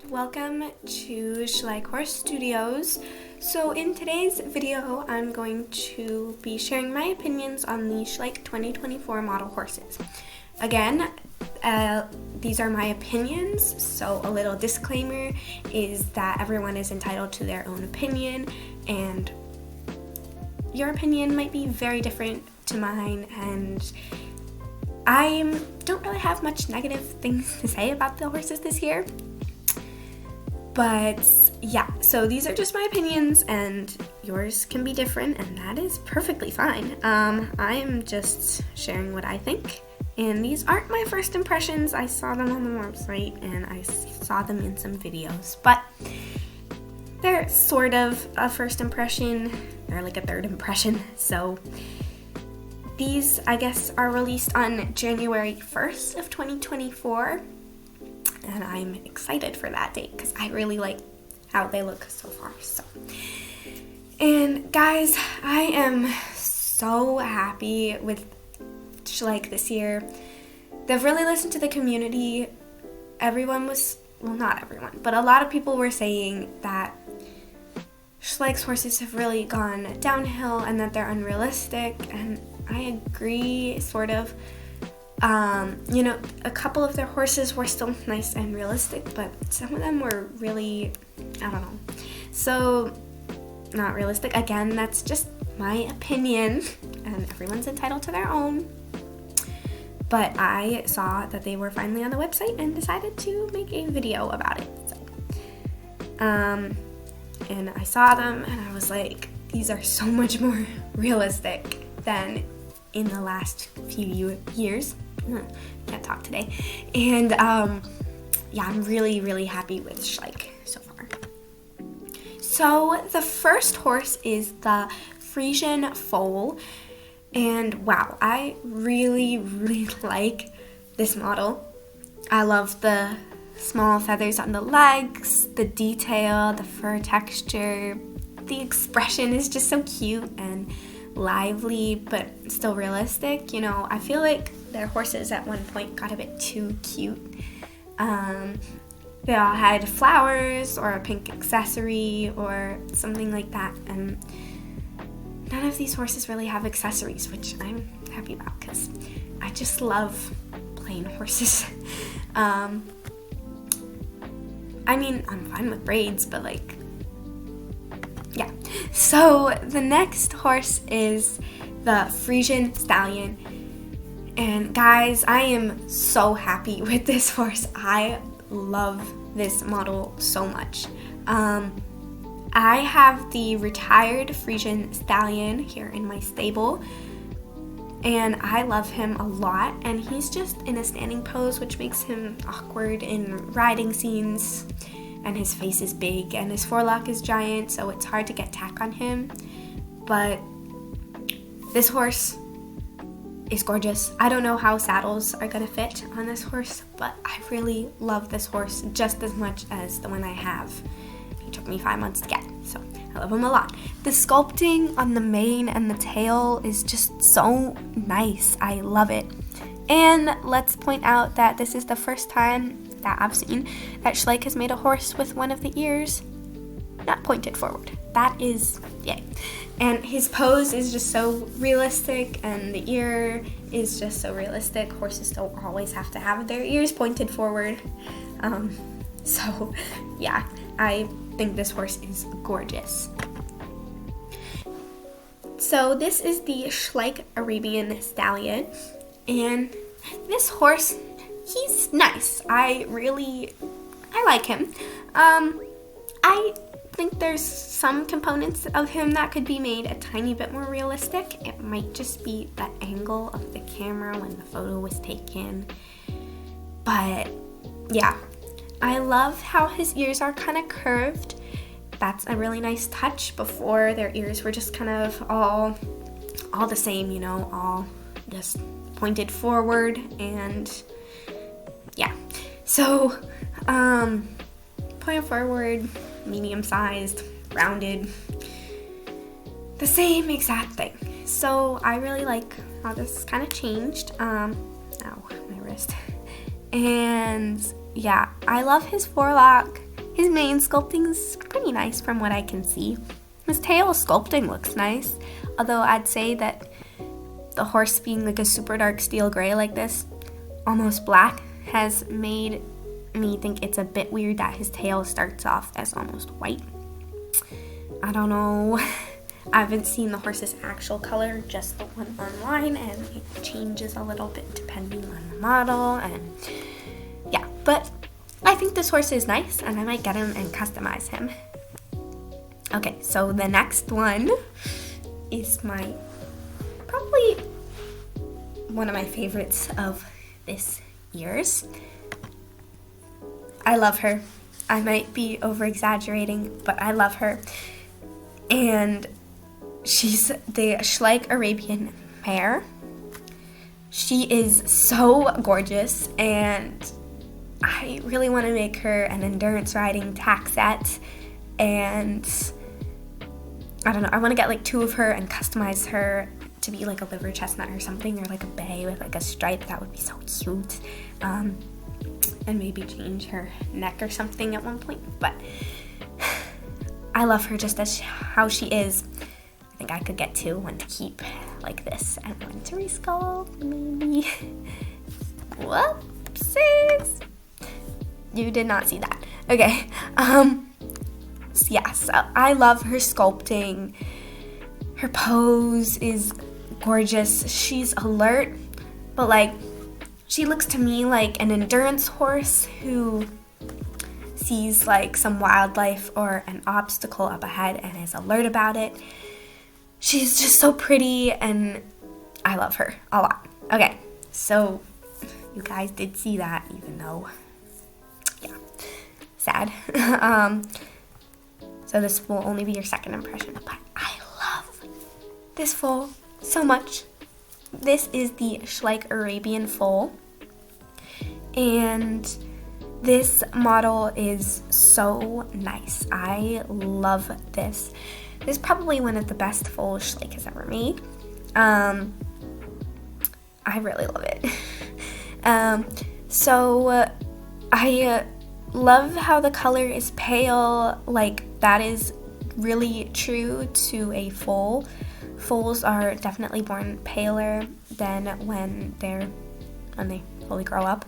Welcome to Schleich Horse Studios. So in today's video, I'm going to be sharing my opinions on the Schleich 2024 model horses. Again, these are my opinions, so a little disclaimer is that everyone is entitled to their own opinion, and your opinion might be very different to mine, and I don't really have much negative things to say about the horses this year. But yeah, so these are just my opinions, and yours can be different, and that is perfectly fine. I'm just sharing what I think, and these aren't my first impressions. I saw them on the website, and I saw them in some videos, but they're sort of a first impression. They're like a third impression, so these, I guess, are released on January 1st of 2024. And I'm excited for that date because I really like how they look so far. And guys, I am so happy with Schleich this year. They've really listened to the community. Everyone was, well, not everyone, but a lot of people were saying that Schleich's horses have really gone downhill and that they're unrealistic, and I agree, sort of. A couple of their horses were still nice and realistic, but some of them were really, I don't know, so not realistic. Again, that's just my opinion, and everyone's entitled to their own. But I saw that they were finally on the website and decided to make a video about it. And I saw them, and I was like, these are so much more realistic than in the last few years. Can't talk today. And yeah, I'm really, really happy with Schleich so far. So the first horse is the Frisian foal. And wow, I really, really like this model. I love the small feathers on the legs, the detail, the fur texture. The expression is just so cute and lively, but still realistic. I feel like their horses at one point got a bit too cute. They all had flowers or a pink accessory or something like that, and none of these horses really have accessories, which I'm happy about because I just love plain horses. I'm fine with braids, but yeah. So the next horse is the Frisian Stallion. And guys, I am so happy with this horse. I love this model so much. I have the retired Frisian Stallion here in my stable, and I love him a lot. And he's just in a standing pose, which makes him awkward in riding scenes. And his face is big, and his forelock is giant, so it's hard to get tack on him. But this horse is gorgeous. I don't know how saddles are gonna fit on this horse, but I really love this horse just as much as the one I have. He took me 5 months to get, so I love him a lot. The sculpting on the mane and the tail is just so nice. I love it. And let's point out that this is the first time that I've seen that Schleich has made a horse with one of the ears not pointed forward. That is yay. And his pose is just so realistic, and the ear is just so realistic. Horses don't always have to have their ears pointed forward. So yeah, I think this horse is gorgeous. So this is the Schleich Arabian Stallion, and this horse, he's nice. I like him. I think there's some components of him that could be made a tiny bit more realistic. It might just be the angle of the camera when the photo was taken. But yeah, I love how his ears are kind of curved. That's a really nice touch. Before, their ears were just kind of all the same, all just pointed forward, and yeah. So, point forward, medium-sized, rounded, the same exact thing. So I really like how this kind of changed. Ow, my wrist. And yeah, I love his forelock. His mane sculpting is pretty nice from what I can see. His tail sculpting looks nice, although I'd say that the horse being like a super dark steel gray like this, almost black, has made me think it's a bit weird that his tail starts off as almost white. I don't know. I haven't seen the horse's actual color, just the one online, and it changes a little bit depending on the model, and yeah, but I think this horse is nice, and I might get him and customize him. Okay, so the next one is probably one of my favorites of this year's. I love her. I might be over-exaggerating, but I love her. And she's the Schleich Arabian mare. She is so gorgeous, and I really want to make her an endurance riding tack set, and I don't know, I want to get like 2 of her and customize her to be like a liver chestnut or something, or like a bay with like a stripe. That would be so cute. And maybe change her neck or something at one point, but I love her just as how she is. I think I could get 2, one to keep like this and one to resculpt, maybe. Whoopsies. You did not see that. Okay. So yeah, so I love her sculpting. Her pose is gorgeous. She's alert, but like she looks to me like an endurance horse who sees like some wildlife or an obstacle up ahead and is alert about it. She's just so pretty, and I love her a lot. Okay, so you guys did see that, even though, yeah, sad. So this will only be your second impression, but I love this foal so much. This is the Schleich Arabian foal, and this model is so nice. I love this. This is probably one of the best foals Schleich has ever made. I really love it. I love how the color is pale. Like, that is really true to a foal. Foals are definitely born paler than when they fully grow up.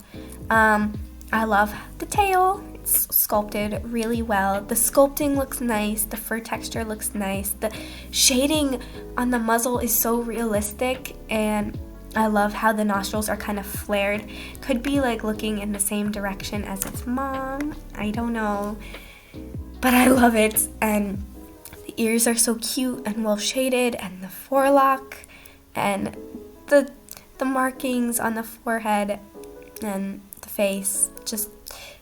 I love the tail. It's sculpted really well. The sculpting looks nice. The fur texture looks nice. The shading on the muzzle is so realistic, and I love how the nostrils are kind of flared. Could be like looking in the same direction as its mom. I don't know. But I love it. And the ears are so cute and well shaded, and the forelock and the markings on the forehead and the face, just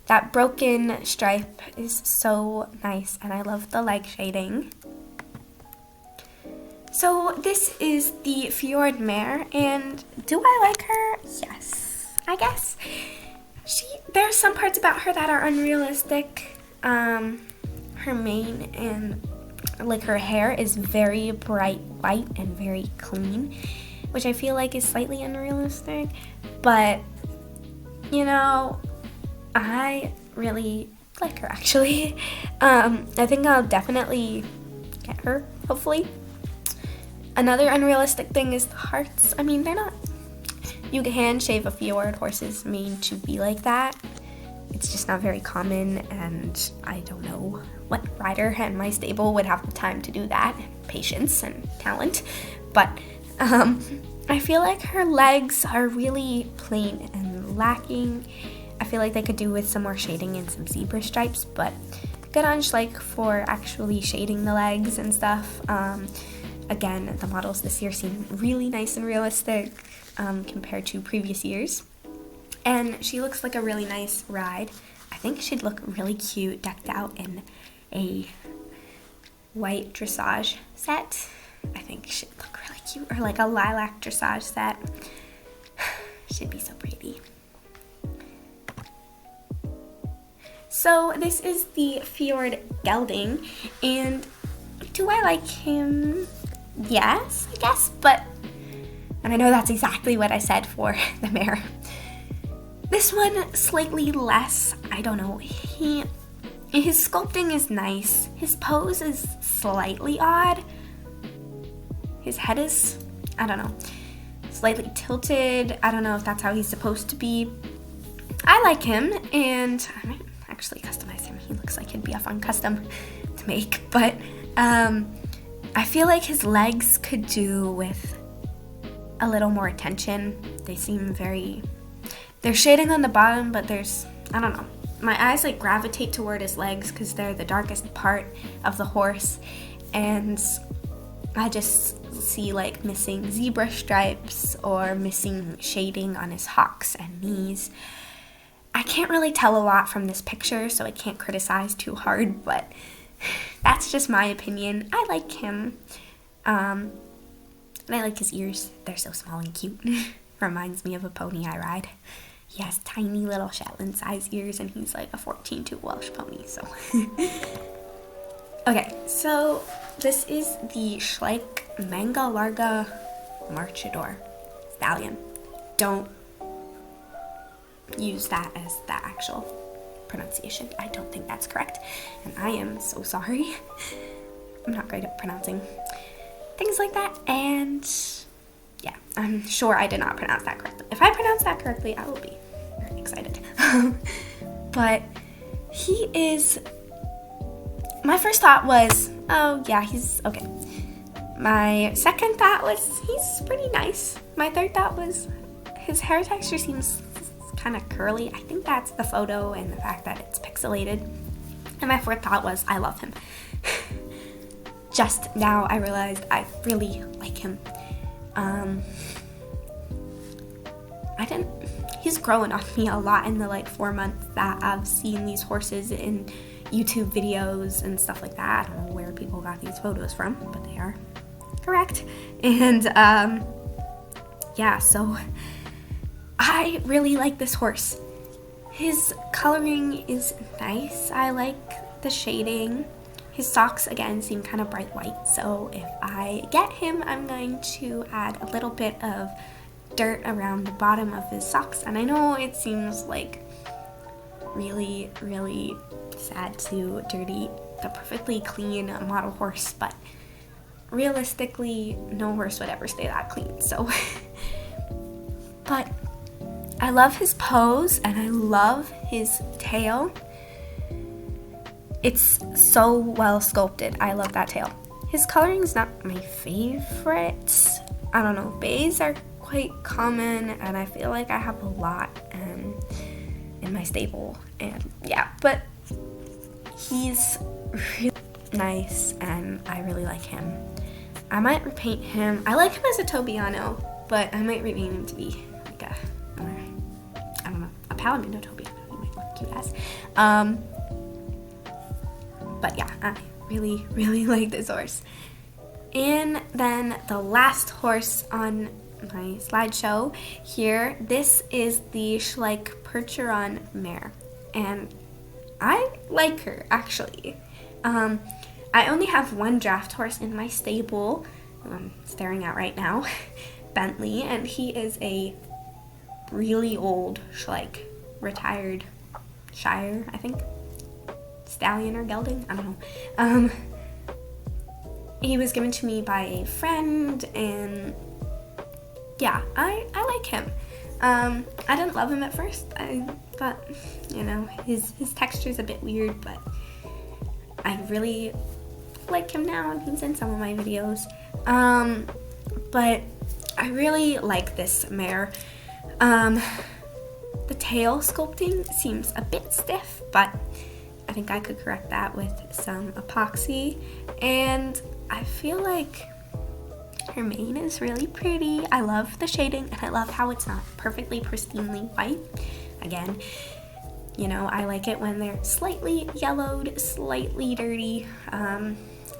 that broken stripe is so nice, and I love the leg shading. So this is the Fjord mare, and do I like her? Yes, I guess. There's some parts about her that are unrealistic. Her mane and like her hair is very bright white and very clean, which I feel like is slightly unrealistic, but you know, I really like her actually. I think I'll definitely get her, hopefully. Another unrealistic thing is the hearts. I mean, they're not, you can shave a fjord horse's mane to be like that. It's just not very common, and I don't know what rider in my stable would have the time to do that, patience and talent, but I feel like her legs are really plain and lacking. I feel like they could do with some more shading and some zebra stripes, but good on Schleich for actually shading the legs and stuff. Again, the models this year seem really nice and realistic compared to previous years. And she looks like a really nice ride. I think she'd look really cute decked out in a white dressage set. I think she'd look really cute, or like a lilac dressage set. She'd be so pretty. So this is the Fjord Gelding, and do I like him? Yes, I guess, and I know that's exactly what I said for the mare. This one, slightly less, I don't know, His sculpting is nice. His pose is slightly odd. His head is, I don't know, slightly tilted. I don't know if that's how he's supposed to be. I like him, and I might actually customize him. He looks like he'd be a fun custom to make, but I feel like his legs could do with a little more attention. They seem they're shading on the bottom, but I don't know. My eyes like gravitate toward his legs because they're the darkest part of the horse, and I just see like missing zebra stripes or missing shading on his hocks and knees. I can't really tell a lot from this picture, so I can't criticize too hard, but that's just my opinion. I like him. And I like his ears. They're so small and cute. Reminds me of a pony I ride. He has tiny little Shetland-sized ears, and he's like a 14-2 Welsh pony, so. Okay, so this is the Schleich Manga Larga Marchador stallion. Don't use that as the actual pronunciation. I don't think that's correct, and I am so sorry. I'm not great at pronouncing things like that, and yeah, I'm sure I did not pronounce that correctly. If I pronounce that correctly, I will be very excited. But he is, my first thought was, oh yeah, he's okay. My second thought was, he's pretty nice. My third thought was, his hair texture seems kind of curly. I think that's the photo and the fact that it's pixelated. And my fourth thought was, I love him. Just now I realized I really like him. He's growing on me a lot in the like 4 months that I've seen these horses in YouTube videos and stuff like that. I don't know where people got these photos from, but they are correct. And yeah, so I really like this horse. His coloring is nice. I like the shading. His socks, again, seem kind of bright white, so if I get him, I'm going to add a little bit of dirt around the bottom of his socks. And I know it seems like really, really sad to dirty the perfectly clean model horse, but realistically, no horse would ever stay that clean, so. But I love his pose, and I love his tail. It's so well sculpted. I love that tail. His coloring is not my favorite. I don't know. Bays are quite common, and I feel like I have a lot in my stable. And yeah, but he's really nice, and I really like him. I might repaint him. I like him as a Tobiano, but I might repaint him to be like I don't know, a Palomino Tobiano. He might look cute as. But yeah, I really, really like this horse. And then the last horse on my slideshow here, this is the Schleich Percheron mare. And I like her, actually. I only have one draft horse in my stable, who I'm staring at right now, Bentley, and he is a really old Schleich, retired Shire, I think. Stallion or gelding, I don't know. He was given to me by a friend, and yeah, I like him. I didn't love him at first. I thought, you know, his texture's a bit weird, but I really like him now, and he's in some of my videos. But I really like this mare. The tail sculpting seems a bit stiff, but I think I could correct that with some epoxy. And I feel like her mane is really pretty. I love the shading, and I love how it's not perfectly pristinely white. Again, you know, I like it when they're slightly yellowed, slightly dirty.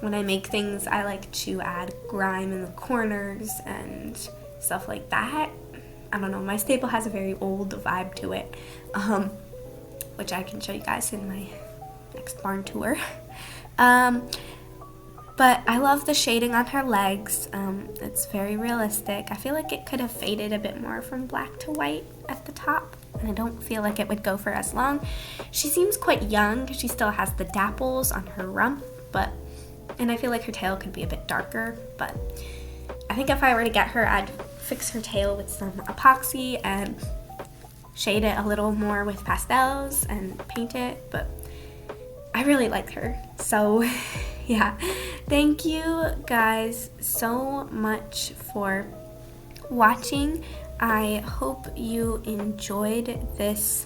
When I make things, I like to add grime in the corners and stuff like that. I don't know, my stable has a very old vibe to it, which I can show you guys in my next barn tour. But I love the shading on her legs. It's very realistic. I feel like it could have faded a bit more from black to white at the top, and I don't feel like it would go for as long. She seems quite young because she still has the dapples on her rump, and I feel like her tail could be a bit darker, but I think if I were to get her, I'd fix her tail with some epoxy and shade it a little more with pastels and paint it, but I really like her. So yeah, thank you guys so much for watching. I hope you enjoyed this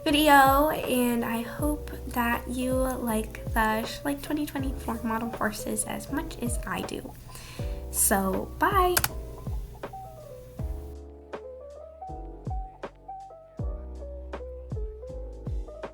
video, and I hope that you like the Schleich 2024 model horses as much as I do. So bye!